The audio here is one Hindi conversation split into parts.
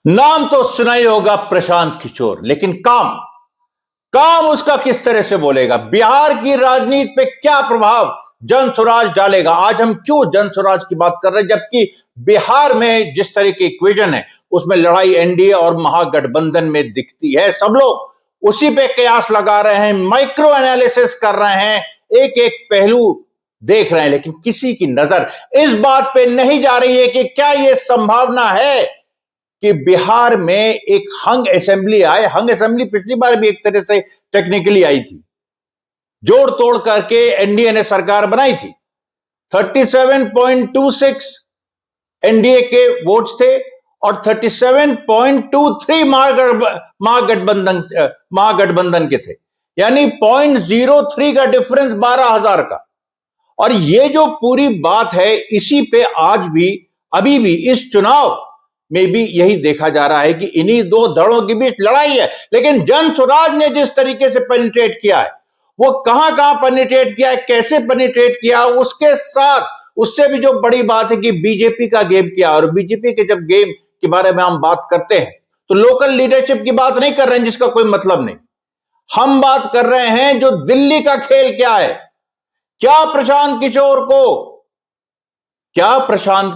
नाम तो सुना ही होगा प्रशांत किशोर, लेकिन काम काम उसका किस तरह से बोलेगा, बिहार की राजनीति पे क्या प्रभाव जन स्वराज डालेगा। आज हम क्यों जन स्वराज की बात कर रहे हैं, जबकि बिहार में जिस तरह की इक्वेशन है उसमें लड़ाई एनडीए और महागठबंधन में दिखती है। सब लोग उसी पे कयास लगा रहे हैं, माइक्रो एनालिसिस कर रहे हैं, एक एक पहलू देख रहे हैं, लेकिन किसी की नजर इस बात पे नहीं जा रही है कि क्या यह संभावना है कि बिहार में एक हंग असेंबली आए। हंग असेंबली पिछली बार भी एक तरह से टेक्निकली आई थी, जोड़ तोड़ करके एनडीए ने सरकार बनाई थी। 37.26 एनडीए के वोट्स थे और 37.23 महागठबंधन के थे, यानी 0.03 का डिफरेंस 12,000 का। और ये जो पूरी बात है, इसी पे आज भी अभी भी इस चुनाव में भी यही देखा जा रहा है कि इन्हीं दो धड़ों के बीच लड़ाई है। लेकिन जन स्वराज ने जिस तरीके से पेनिट्रेट किया है, वो कहां कहां पेनिट्रेट किया है, कैसे पेनिट्रेट किया, उसके साथ उससे भी जो बड़ी बात है कि बीजेपी का गेम किया। और बीजेपी के जब गेम के बारे में हम बात करते हैं तो लोकल लीडरशिप की बात नहीं कर रहे हैं, जिसका कोई मतलब नहीं। हम बात कर रहे हैं जो दिल्ली का खेल क्या है। क्या प्रशांत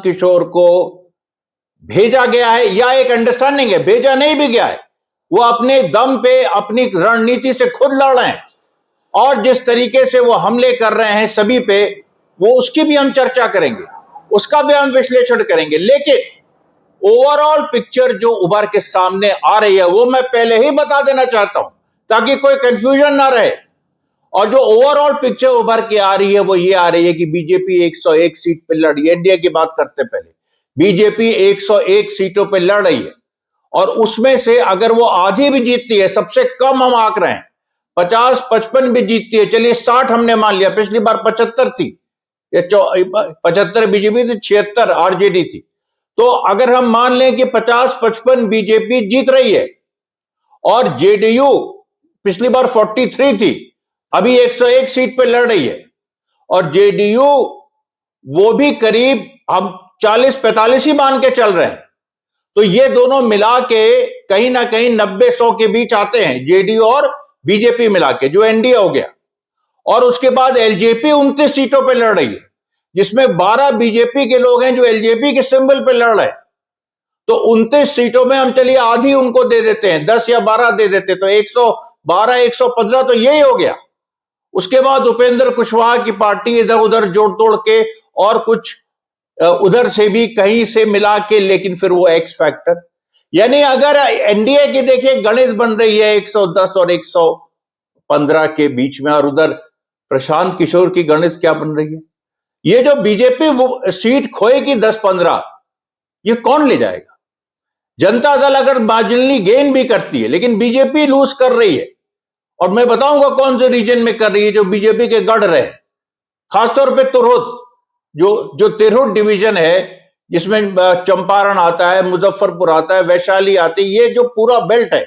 किशोर को भेजा गया है या एक अंडरस्टैंडिंग है, भेजा नहीं भी गया है, वो अपने दम पे अपनी रणनीति से खुद लड़ रहे हैं। और जिस तरीके से वो हमले कर रहे हैं सभी पे, वो उसकी भी हम चर्चा करेंगे, उसका भी हम विश्लेषण करेंगे। लेकिन ओवरऑल पिक्चर जो उभर के सामने आ रही है वो मैं पहले ही बता देना चाहता हूं ताकि कोई कंफ्यूजन ना रहे। और जो ओवरऑल पिक्चर उभर के आ रही है वो ये आ रही है कि बीजेपी 101 सीट पर लड़ रही है। इंडिया की बात करते पहले, बीजेपी 101 सीटों पर लड़ रही है और उसमें से अगर वो आधी भी जीतती है, सबसे कम हम आंक रहे हैं, 50-55 भी जीतती है, चलिए 60 हमने मान लिया, पिछली बार 75 थी, 75 बीजेपी थी, 76 आरजेडी थी। तो अगर हम मान लें कि 50-55 बीजेपी जीत रही है और जेडीयू पिछली बार 43 थी, अभी 101 सीट पर लड़ रही है, और जेडीयू वो भी करीब हम 40-45 ही मान के चल रहे हैं, तो ये दोनों मिला के कहीं ना कहीं 90-100 के बीच आते हैं, जेडीयू और बीजेपी मिला के, जो एनडीए हो गया। और उसके बाद एलजेपी 29 सीटों पर लड़ रही है, जिसमें 12 बीजेपी के लोग हैं जो एलजेपी के सिंबल पर लड़ रहे हैं। तो 29 सीटों में हम चलिए आधी उनको दे देते हैं, 10 या 12 दे देते, तो 112-115 तो यही हो गया। उसके बाद उपेंद्र कुशवाहा की पार्टी इधर उधर जोड़ तोड़ के और कुछ उधर से भी कहीं से मिला के, लेकिन फिर वो एक्स फैक्टर, यानी अगर एनडीए की देखिए गणित बन रही है 110 और 115 के बीच में, और उधर प्रशांत किशोर की गणित क्या बन रही है, ये जो बीजेपी सीट खोएगी 10-15, ये कौन ले जाएगा। जनता दल अगर मार्जिनली गेन भी करती है, लेकिन बीजेपी लूज कर रही है, और मैं बताऊंगा कौन से रीजन में कर रही है जो बीजेपी के गढ़ रहे, खासतौर पे तिरहुत, जो तिरहुत डिवीजन है, जिसमें चंपारण आता है, मुजफ्फरपुर आता है, वैशाली आती है, ये जो पूरा बेल्ट है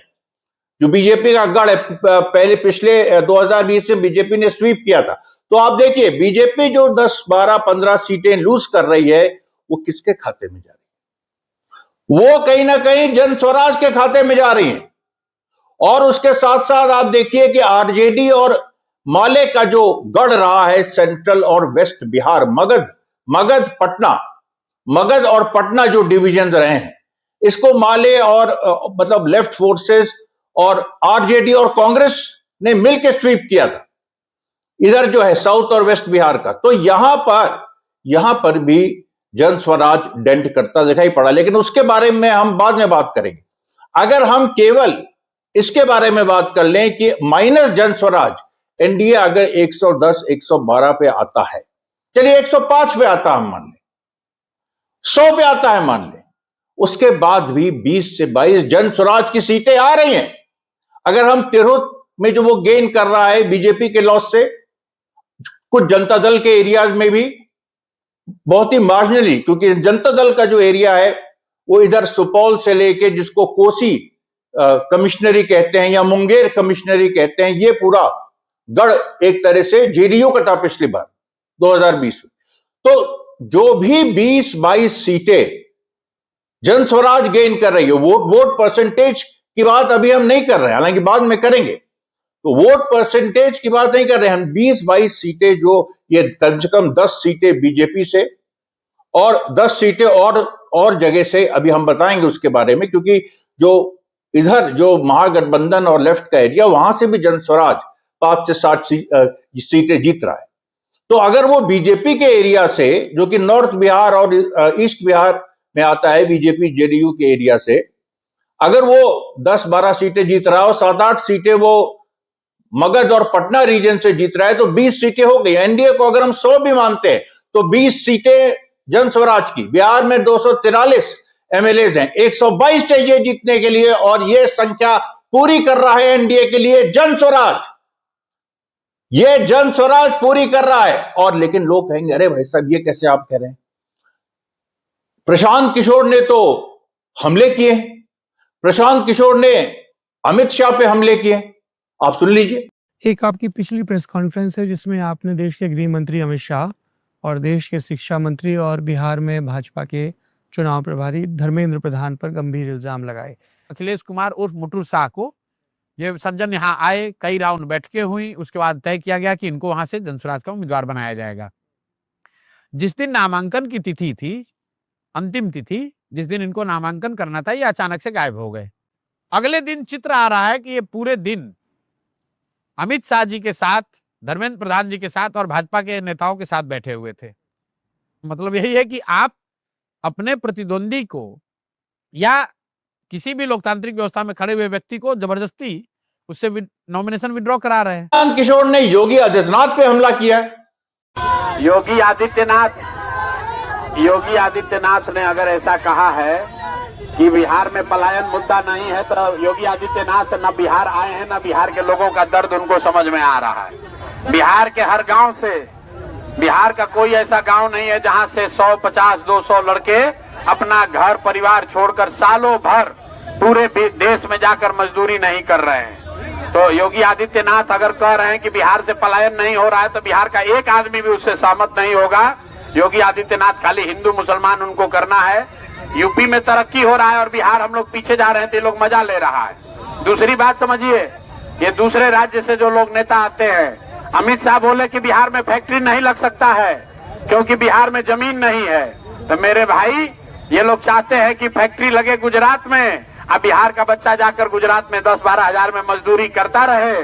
जो बीजेपी का गढ़ है। पहले पिछले 2020 में बीजेपी ने स्वीप किया था। तो आप देखिए बीजेपी जो 10, 12, 15 सीटें लूज कर रही है, वो किसके खाते में जा रही है, वो कहीं ना कहीं जन स्वराज के खाते में जा रही है। और उसके साथ साथ आप देखिए कि आरजेडी और माले का जो गढ़ रहा है सेंट्रल और वेस्ट बिहार, मगध और पटना जो डिवीजन रहे हैं, इसको माले और मतलब लेफ्ट फोर्सेस और आरजेडी और कांग्रेस ने मिलकर स्वीप किया था, इधर जो है साउथ और वेस्ट बिहार का। तो यहां पर भी जन स्वराज डेंट करता दिखाई पड़ा, लेकिन उसके बारे में हम बाद में बात करेंगे। अगर हम केवल इसके बारे में बात कर लें कि माइनस जन स्वराज एनडीए अगर 110-112 पे आता है, चलिए 105 पे आता, हम मान लें 100 पे आता है मान लें, उसके बाद भी 20 से 22 जन स्वराज की सीटें आ रही हैं। अगर हम तिरहुत में जो वो गेन कर रहा है बीजेपी के लॉस से, कुछ जनता दल के एरियाज में भी बहुत ही मार्जिनली, क्योंकि जनता दल का जो एरिया है वो इधर सुपौल से लेके, जिसको कोसी कमिश्नरी कहते हैं या मुंगेर कमिश्नरी कहते हैं, ये पूरा गढ़ एक तरह से जेडीयू का था पिछली बार 2020 में। तो जो भी 20-22 सीटें जन स्वराज गेन कर रही है। वोट परसेंटेज की बात अभी हम नहीं कर रहे हैं, हालांकि बाद में करेंगे। तो वोट परसेंटेज की बात नहीं कर रहे हैं हम। 20-22 सीटें, जो ये कम से कम 10 सीटें बीजेपी से और 10 सीटें और जगह से, अभी हम बताएंगे उसके बारे में, क्योंकि जो इधर जो महागठबंधन और लेफ्ट का एरिया, वहां से भी जन स्वराज 5 से 7 सीटें जीत रहा है। तो अगर वो बीजेपी के एरिया से, जो कि नॉर्थ बिहार और ईस्ट बिहार में आता है, बीजेपी जेडीयू के एरिया से, अगर वो 10-12 सीटें जीत रहा हो, 7-8 सीटें वो मगध और पटना रीजन से जीत रहा है, तो 20 सीटें हो गई। एनडीए को अगर हम 100 भी मानते हैं तो 20 सीटें जन स्वराज की। बिहार में 243 एमएलए हैं, 122 चाहिए जीतने के लिए, और यह संख्या पूरी कर रहा है एनडीए के लिए जन स्वराज। ये जन स्वराज पूरी कर रहा है। और लेकिन लोग कहेंगे, अरे भाई साहब, ये कैसे आप कह रहे हैं? प्रशांत किशोर ने तो हमले किए, प्रशांत किशोर ने अमित शाह पे हमले किए। आप सुन लीजिए। एक आपकी पिछली प्रेस कॉन्फ्रेंस है जिसमें आपने देश के गृह मंत्री अमित शाह और देश के शिक्षा मंत्री और बिहार में भाजपा के चुनाव प्रभारी धर्मेंद्र प्रधान पर गंभीर इल्जाम लगाए। अखिलेश कुमार उर्फ मुटू शाह को ये सज्जन यहाँ आए, कई राउंड बैठकें हुई, उसके बाद तय किया गया कि इनको वहां से जनसुराज का उम्मीदवार बनाया जाएगा। जिस दिन नामांकन की तिथि थी, अंतिम तिथि, जिस दिन इनको नामांकन करना था, ये अचानक से गायब हो गए। अगले दिन चित्र आ रहा है कि ये पूरे दिन अमित शाह जी के साथ, धर्मेंद्र प्रधान जी के साथ और भाजपा के नेताओं के साथ बैठे हुए थे। मतलब यही है कि आप अपने प्रतिद्वंदी को या किसी भी लोकतांत्रिक व्यवस्था में खड़े हुए व्यक्ति को जबरदस्ती उससे नॉमिनेशन विड्रॉ करा रहे हैं। प्रशांत किशोर ने योगी आदित्यनाथ पे हमला किया है। योगी आदित्यनाथ ने अगर ऐसा कहा है कि बिहार में पलायन मुद्दा नहीं है, तो योगी आदित्यनाथ न बिहार आए हैं, न बिहार के लोगों का दर्द उनको समझ में आ रहा है। बिहार के हर गांव से, बिहार का कोई ऐसा गांव नहीं है जहां से 100, 50, 200 लड़के अपना घर परिवार छोड़कर सालों भर पूरे देश में जाकर मजदूरी नहीं कर रहे हैं। तो योगी आदित्यनाथ अगर कह रहे हैं कि बिहार से पलायन नहीं हो रहा है, तो बिहार का एक आदमी भी उससे सहमत नहीं होगा। योगी आदित्यनाथ खाली हिंदू मुसलमान उनको करना है। यूपी में तरक्की हो रहा है और बिहार हम लोग पीछे जा रहे हैं, तो ये लोग मजा ले रहा है। दूसरी बात समझिए, ये दूसरे राज्य से जो लोग नेता आते हैं, अमित शाह बोले कि बिहार में फैक्ट्री नहीं लग सकता है क्योंकि बिहार में जमीन नहीं है। तो मेरे भाई, ये लोग चाहते हैं कि फैक्ट्री लगे गुजरात में, अब बिहार का बच्चा जाकर गुजरात में 10-12 हजार में मजदूरी करता रहे।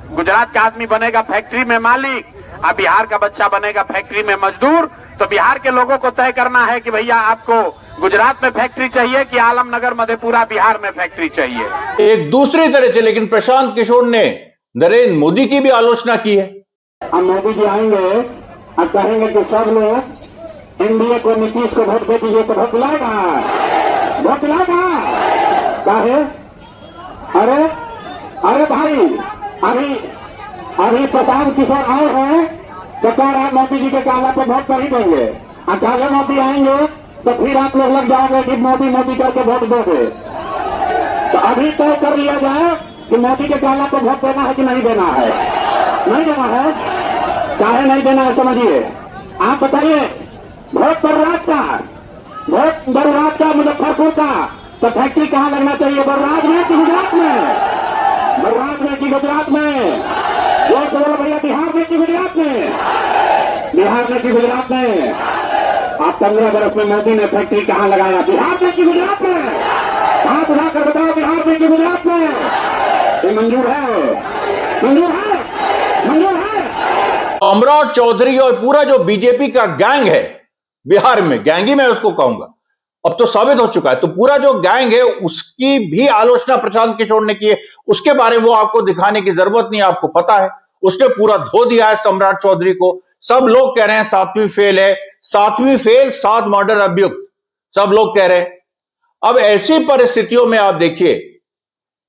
गुजरात का आदमी बनेगा फैक्ट्री में मालिक, अब बिहार का बच्चा बनेगा फैक्ट्री में मजदूर। तो बिहार के लोगों को तय करना है कि भैया आपको गुजरात में फैक्ट्री चाहिए कि आलमनगर, मधेपुरा, बिहार में फैक्ट्री चाहिए। एक दूसरी तरह से लेकिन प्रशांत किशोर ने नरेंद्र मोदी की भी आलोचना की है। अब मोदी जी आएंगे और कहेंगे कि सब लोग एनडीए को, नीतीश को वोट दे दीजिए, तो वोट दिलाएगा, वोट दिलाएगा। काहे? अरे भाई, अभी प्रशांत किशोर आए हैं तो कह रहे हैं मोदी जी के काला पे वोट नहीं देंगे, और काले मोदी आएंगे तो फिर आप लोग लग जाओगे कि मोदी करके वोट दोगे। तो अभी तय कर लिया जाए कि मोदी के काला पे वोट देना है कि नहीं देना है। नहीं देना है, काहे नहीं देना है समझिए। आप बताइए, वोट बलराज का, वोट बलराज का, मुजफ्फरपुर का, तो फैक्ट्री कहाँ लगना चाहिए? बलराज में कि गुजरात में? बलराज में कि गुजरात में? जो बोलो भैया, बिहार में कि गुजरात में? बिहार में कि गुजरात में? आप 15 वर्ष में मोदी ने फैक्ट्री कहाँ लगाया? बिहार में कि गुजरात में? हाथ उठाकर बताओ, बिहार में कि गुजरात में? ये मंजूर है? मंजूर है? मंजूर है? अमराव चौधरी और पूरा जो बीजेपी का गैंग है बिहार में, गैंग ही मैं उसको कहूंगा, अब तो साबित हो चुका है। तो पूरा जो गैंग है उसकी भी आलोचना प्रशांत किशोर ने की है। उसके बारे में वो आपको दिखाने की जरूरत नहीं, आपको पता है। उसने पूरा धो दिया है सम्राट चौधरी को। सब लोग कह रहे हैं 7वीं फेल है, 7वीं फेल, 7 मर्डर अभियुक्त, सब लोग कह रहे हैं। अब ऐसी परिस्थितियों में आप देखिए,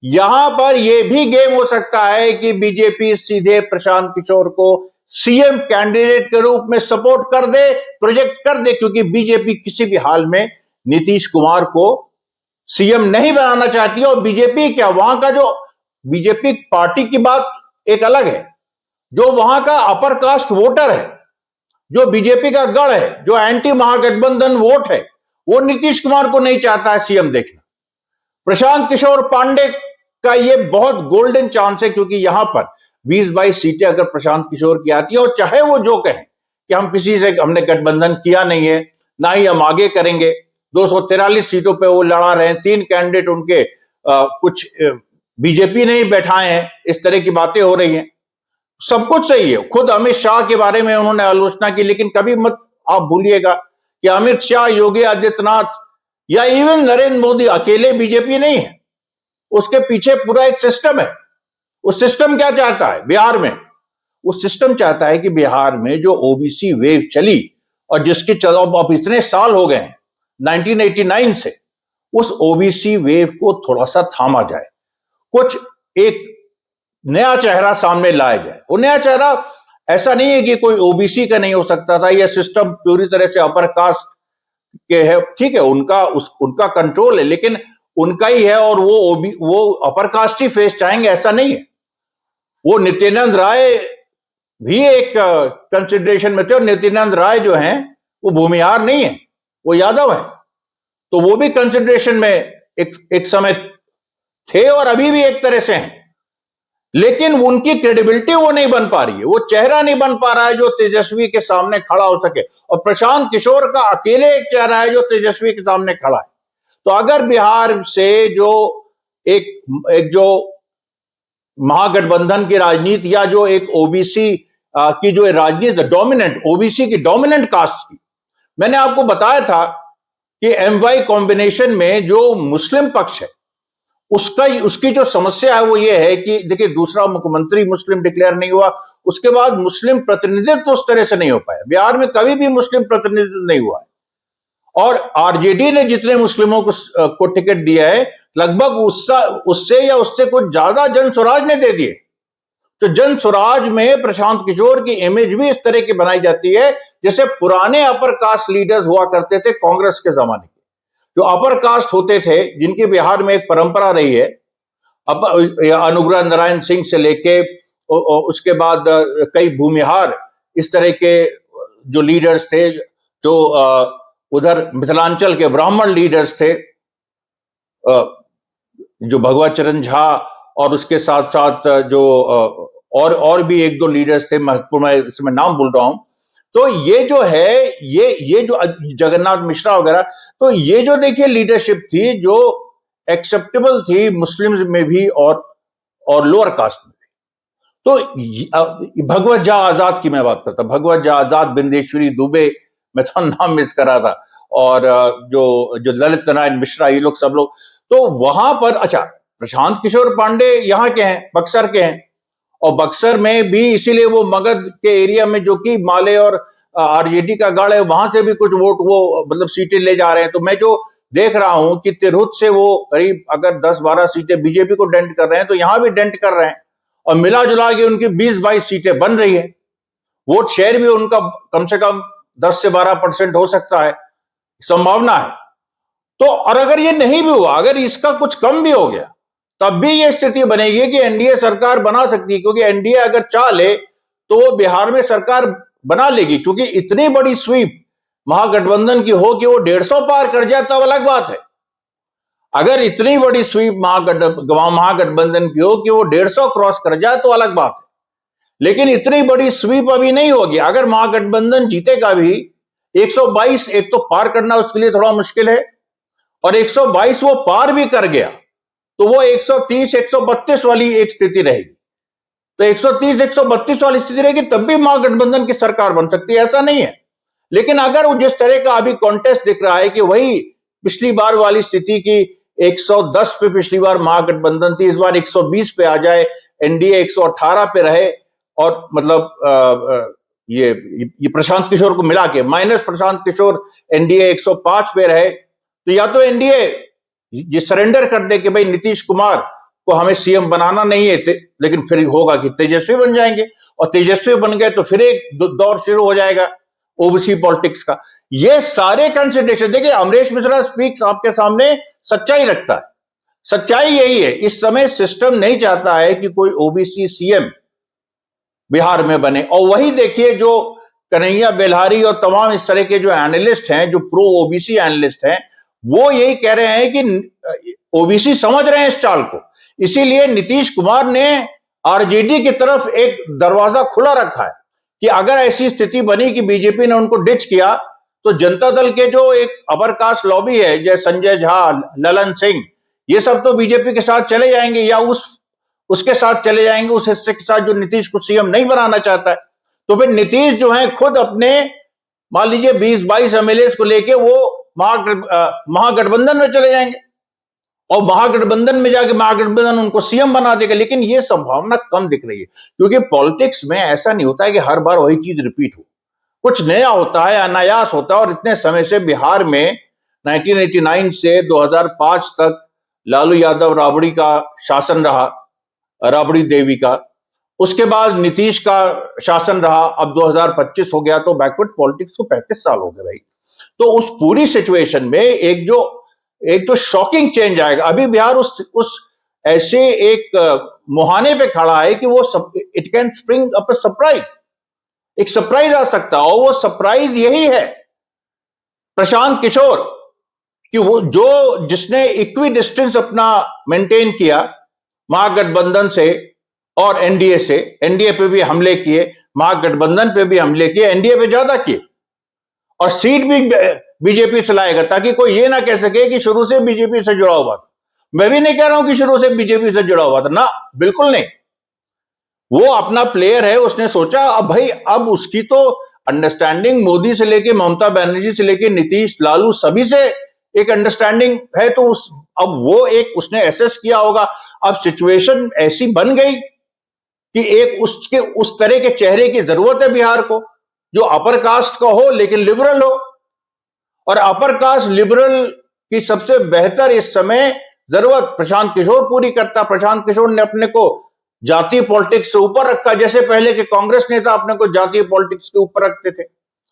यहां पर यह भी गेम हो सकता है कि बीजेपी सीधे प्रशांत किशोर को सीएम कैंडिडेट के रूप में सपोर्ट कर दे, प्रोजेक्ट कर दे, क्योंकि बीजेपी किसी भी हाल में नीतीश कुमार को सीएम नहीं बनाना चाहती है। और बीजेपी क्या, वहां का जो बीजेपी पार्टी की बात एक अलग है, जो वहां का अपर कास्ट वोटर है, जो बीजेपी का गढ़ है, जो एंटी महागठबंधन वोट है, वो नीतीश कुमार को नहीं चाहता है सीएम देखना। प्रशांत किशोर पांडे का ये बहुत गोल्डन चांस है, क्योंकि यहां पर 20-22 सीटें अगर प्रशांत किशोर की आती है, और चाहे वो जो कहें कि हम किसी से हमने गठबंधन किया नहीं है, ना ही हम आगे करेंगे, 243 सीटों पे वो लड़ा रहे हैं, 3 कैंडिडेट उनके कुछ बीजेपी ने ही बैठाए हैं, इस तरह की बातें हो रही हैं। सब कुछ सही है। खुद अमित शाह के बारे में उन्होंने आलोचना की, लेकिन कभी मत आप भूलिएगा कि अमित शाह, योगी आदित्यनाथ या इवन नरेंद्र मोदी अकेले बीजेपी नहीं है, उसके पीछे पूरा एक सिस्टम है। उस सिस्टम क्या चाहता है बिहार में? वो सिस्टम चाहता है कि बिहार में जो ओबीसी वेव चली और जिसके चलो अब इतने साल हो गए हैं 1989 से, उस ओबीसी वेव को थोड़ा सा थामा जाए, कुछ एक नया चेहरा सामने लाया जाए। वो नया चेहरा ऐसा नहीं है कि कोई ओबीसी का नहीं हो सकता था, यह सिस्टम पूरी तरह से अपर कास्ट के है, ठीक है, उनका कंट्रोल है, लेकिन उनका ही है, और वो अपर कास्ट ही फेस चाहेंगे ऐसा नहीं है। वो नित्यानंद राय भी एक कंसिडरेशन में थे, और नित्यानंद राय जो हैं वो भूमिहार नहीं है, वो यादव है, तो वो भी कंसिडरेशन में एक समय थे और अभी भी एक तरह से हैं। लेकिन उनकी क्रेडिबिलिटी वो नहीं बन पा रही है, वो चेहरा नहीं बन पा रहा है जो तेजस्वी के सामने खड़ा हो सके, और प्रशांत किशोर का अकेले एक चेहरा है जो तेजस्वी के सामने खड़ा है। तो अगर बिहार से जो एक जो महागठबंधन की राजनीति, या जो एक ओबीसी की जो राजनीति डोमिनेंट, ओबीसी की डोमिनेंट कास्ट की, मैंने आपको बताया था कि एमवाई कॉम्बिनेशन में जो मुस्लिम पक्ष है उसकी जो समस्या है वो ये है कि देखिए, दूसरा मुख्यमंत्री मुस्लिम डिक्लेयर नहीं हुआ, उसके बाद मुस्लिम प्रतिनिधित्व उस तरह से नहीं हो पाया। बिहार में कभी भी मुस्लिम प्रतिनिधित्व नहीं हुआ है, और आरजेडी ने जितने मुस्लिमों को टिकट दिया है, लगभग उससे या उससे कुछ ज्यादा जन स्वराज ने दे दिए। तो जन स्वराज में प्रशांत किशोर की इमेज भी इस तरह की बनाई जाती है जैसे पुराने अपर कास्ट लीडर्स हुआ करते थे कांग्रेस के जमाने के, जो अपर कास्ट होते थे, जिनकी बिहार में एक परंपरा रही है, अनुग्रह नारायण सिंह से लेके उसके बाद कई भूमिहार इस तरह के जो लीडर्स थे, जो उधर मिथिलांचल के ब्राह्मण लीडर्स थे, जो भगवत चरण झा, और उसके साथ साथ जो और भी एक दो लीडर्स थे महत्वपूर्ण, इसमें नाम बोल रहा हूं। तो ये जो है, ये जो जगन्नाथ मिश्रा वगैरह, तो ये जो देखिए लीडरशिप थी जो एक्सेप्टेबल थी मुस्लिम्स में भी और लोअर कास्ट में भी। तो भगवत झा आजाद की मैं बात करता, भगवत झा आजाद, बिंदेश्वरी दुबे, मैं तो नाम मिस करा था, और जो ललित नारायण मिश्रा, ये लोग सब लोग। तो वहां पर अच्छा, प्रशांत किशोर पांडे यहाँ के हैं, बक्सर के हैं, और बक्सर में भी इसीलिए वो मगध के एरिया में जो कि माले और आरजेडी का गढ़ है, वहां से भी कुछ वोट वो मतलब सीटें ले जा रहे हैं। तो मैं जो देख रहा हूं कि तिरहुत से वो करीब अगर 10-12 सीटें बीजेपी को डेंट कर रहे हैं, तो यहां भी डेंट कर रहे हैं, और मिला जुला के उनकी 20-22 सीटें बन रही है। वोट शेयर भी उनका कम से कम 10 से 12% हो सकता है, संभावना है। तो और अगर ये नहीं भी हुआ, अगर इसका कुछ कम भी हो गया, तब भी ये स्थिति बनेगी कि एनडीए सरकार बना सकती है, क्योंकि एनडीए अगर चाह ले तो वो बिहार में सरकार बना लेगी, क्योंकि इतनी बड़ी स्वीप महागठबंधन की हो कि वो 150 पार कर जाए तब अलग बात है। अगर इतनी बड़ी स्वीप महागठबंधन की हो कि वो 150 क्रॉस कर जाए तो अलग बात है, लेकिन इतनी बड़ी स्वीप अभी नहीं होगी। अगर महागठबंधन जीतेगा भी, 122 एक तो पार करना उसके लिए थोड़ा मुश्किल है, और 122 वो पार भी कर गया तो वो 130-132 वाली एक स्थिति रहेगी। तो 130-132 वाली स्थिति रहेगी, तब भी महागठबंधन की सरकार बन सकती है, ऐसा नहीं है। लेकिन अगर वो जिस तरह का अभी कॉन्टेस्ट दिख रहा है कि वही पिछली बार वाली स्थिति की 110 पे पिछली बार महागठबंधन थी, इस बार 120 पे आ जाए, एनडीए 118 पे रहे, और मतलब ये प्रशांत किशोर को मिला के माइनस प्रशांत किशोर एनडीए 105 पे रहे, तो या तो एनडीए ये सरेंडर कर दे कि भाई नीतीश कुमार को हमें सीएम बनाना नहीं है, लेकिन फिर होगा कि तेजस्वी बन जाएंगे, और तेजस्वी बन गए तो फिर एक दौर शुरू हो जाएगा ओबीसी पॉलिटिक्स का। ये सारे कंसिडरेशन देखिए, अमरीश मिश्रा स्पीक्स आपके सामने सच्चाई रखता है। सच्चाई यही है, इस समय सिस्टम नहीं चाहता है कि कोई ओबीसी सीएम बिहार में बने, और वही देखिए जो कन्हैया बेल्हारी और तमाम इस तरह के जो एनालिस्ट हैं, जो प्रो ओबीसी एनालिस्ट हैं, वो यही कह रहे हैं कि ओबीसी समझ रहे हैं इस चाल को। इसीलिए नीतीश कुमार ने आरजेडी की तरफ एक दरवाजा खुला रखा है कि अगर ऐसी स्थिति बनी कि बीजेपी ने उनको डिच किया तो जनता दल के जो एक अपर कास्ट लॉबी है, जैसे संजय झा, ललन सिंह, ये सब तो बीजेपी के साथ चले जाएंगे या उसके साथ चले जाएंगे, उस हिस्से के साथ जो नीतीश को सीएम नहीं बनाना चाहता है। तो फिर नीतीश जो है खुद अपने मान लीजिए 20-22 एमएलए को लेके वो महागठबंधन में चले जाएंगे और महागठबंधन में जाके महागठबंधन उनको सीएम बना देगा। लेकिन ये संभावना कम दिख रही है, क्योंकि पॉलिटिक्स में ऐसा नहीं होता है कि हर बार वही चीज रिपीट हो, कुछ नया होता है, अनायास होता है। और इतने समय से बिहार में 1989 से 2005 तक लालू यादव राबड़ी का शासन रहा, राबड़ी देवी का, उसके बाद नीतीश का शासन रहा, अब 2025 हो गया, तो बैकवर्ड पॉलिटिक्स को 35 साल हो गए भाई। तो उस पूरी सिचुएशन में एक जो शॉकिंग चेंज आएगा। अभी बिहार उस ऐसे एक मुहाने पे खड़ा है कि वो it can spring up a surprise, एक सरप्राइज आ सकता है। और वो सरप्राइज यही है प्रशांत किशोर कि वो जिसने इक्वी डिस्टेंस अपना मेंटेन किया महागठबंधन से और एनडीए से, एनडीए पे भी हमले किए, महागठबंधन पे भी हमले किए, एनडीए पे ज्यादा किए, और सीट भी बीजेपी से लाएगा, ताकि कोई ये ना कह सके कि शुरू से बीजेपी से जुड़ा हुआ था। मैं भी नहीं कह रहा हूं कि शुरू से बीजेपी से जुड़ा हुआ था, ना, बिल्कुल नहीं। वो अपना प्लेयर है, उसने सोचा अब भाई अब उसकी तो अंडरस्टैंडिंग मोदी से लेके ममता बनर्जी से लेके नीतीश, लालू सभी से एक अंडरस्टैंडिंग है, तो अब वो एक उसने एसेस किया होगा। अब सिचुएशन ऐसी बन गई कि एक उस तरह के चेहरे की जरूरत है बिहार को, जो अपर कास्ट का हो लेकिन लिबरल हो। और अपर कास्ट लिबरल की सबसे बेहतर इस समय जरूरत प्रशांत किशोर पूरी करता। प्रशांत किशोर ने अपने को जातीय पॉलिटिक्स से ऊपर रखा, जैसे पहले के कांग्रेस नेता अपने को जातीय पॉलिटिक्स के ऊपर रखते थे।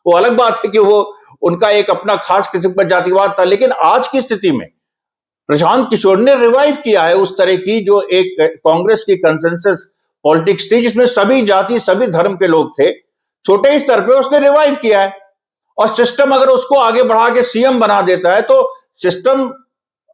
वो अलग बात है कि वो उनका एक अपना खास किस्म का जातिवाद था, लेकिन आज की स्थिति में प्रशांत किशोर ने रिवाइव किया है उस तरह की जो एक कांग्रेस की कंसेंसस पॉलिटिक्स थी, जिसमें सभी जाति सभी धर्म के लोग थे, छोटे स्तर पे उसने रिवाइव किया है। और सिस्टम अगर उसको आगे बढ़ा के सीएम बना देता है तो सिस्टम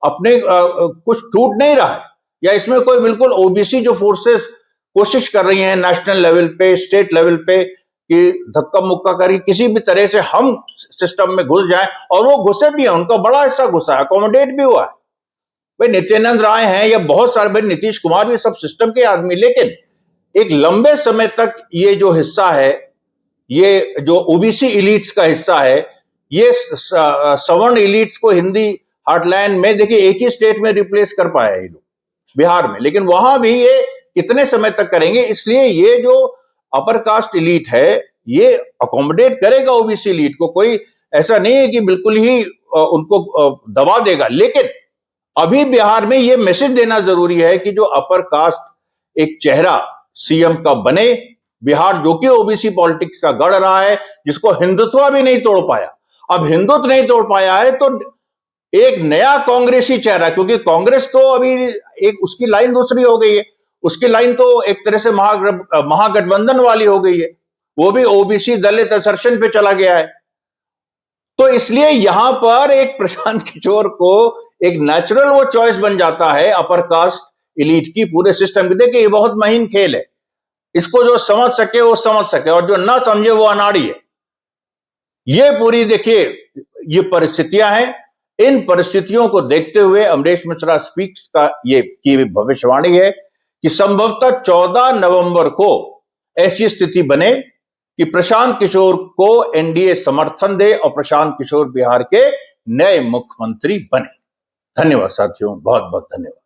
अपने कुछ टूट नहीं रहा है, या इसमें कोई बिल्कुल ओबीसी जो फोर्सेस कोशिश कर रही हैं नेशनल लेवल पे, स्टेट लेवल पे, कि धक्का मुक्का करी किसी भी तरह से हम सिस्टम में घुस जाएं, और वो घुसे भी हैं, उनका बड़ा हिस्सा घुसा है, अकोमोडेट भी हुआ है। भाई नित्यानंद राय हैं या बहुत सारे, भाई नीतीश कुमार भी सब सिस्टम के आदमी, लेकिन एक लंबे समय तक ये जो हिस्सा है, ये जो ओबीसी इलीट्स का हिस्सा है, ये सवर्ण इलीट्स को हिंदी हार्टलैंड में देखिए एक ही स्टेट में रिप्लेस कर पाया है ये लोग, बिहार में, लेकिन वहां भी ये कितने समय तक करेंगे। इसलिए ये जो अपर कास्ट इलीट है ये अकोमोडेट करेगा ओबीसी इलीट को, कोई ऐसा नहीं है कि बिल्कुल ही उनको दबा देगा। लेकिन अभी बिहार में ये मैसेज देना जरूरी है कि जो अपर कास्ट एक चेहरा सीएम का बने, बिहार जो कि ओबीसी पॉलिटिक्स का गढ़ रहा है, जिसको हिंदुत्व भी नहीं तोड़ पाया, अब हिंदुत्व नहीं तोड़ पाया है, तो एक नया कांग्रेसी चेहरा, क्योंकि कांग्रेस तो अभी एक उसकी लाइन दूसरी हो गई है, उसकी लाइन तो एक तरह से महागठबंधन वाली हो गई है, वो भी ओबीसी दलित असर्शन पे चला गया है। तो इसलिए यहां पर एक प्रशांत किशोर को एक नेचुरल वो चॉइस बन जाता है अपर कास्ट इलीट की पूरे सिस्टम की। देखिए ये बहुत महीन खेल है, इसको जो समझ सके वो समझ सके, और जो ना समझे वो अनाड़ी है। ये पूरी देखिए ये परिस्थितियां हैं, इन परिस्थितियों को देखते हुए अमरीश मिश्रा स्पीक्स का ये की भविष्यवाणी है कि संभवतः 14 नवंबर को ऐसी स्थिति बने कि प्रशांत किशोर को एनडीए समर्थन दे और प्रशांत किशोर बिहार के नए मुख्यमंत्री बने। धन्यवाद साथियों, बहुत बहुत धन्यवाद।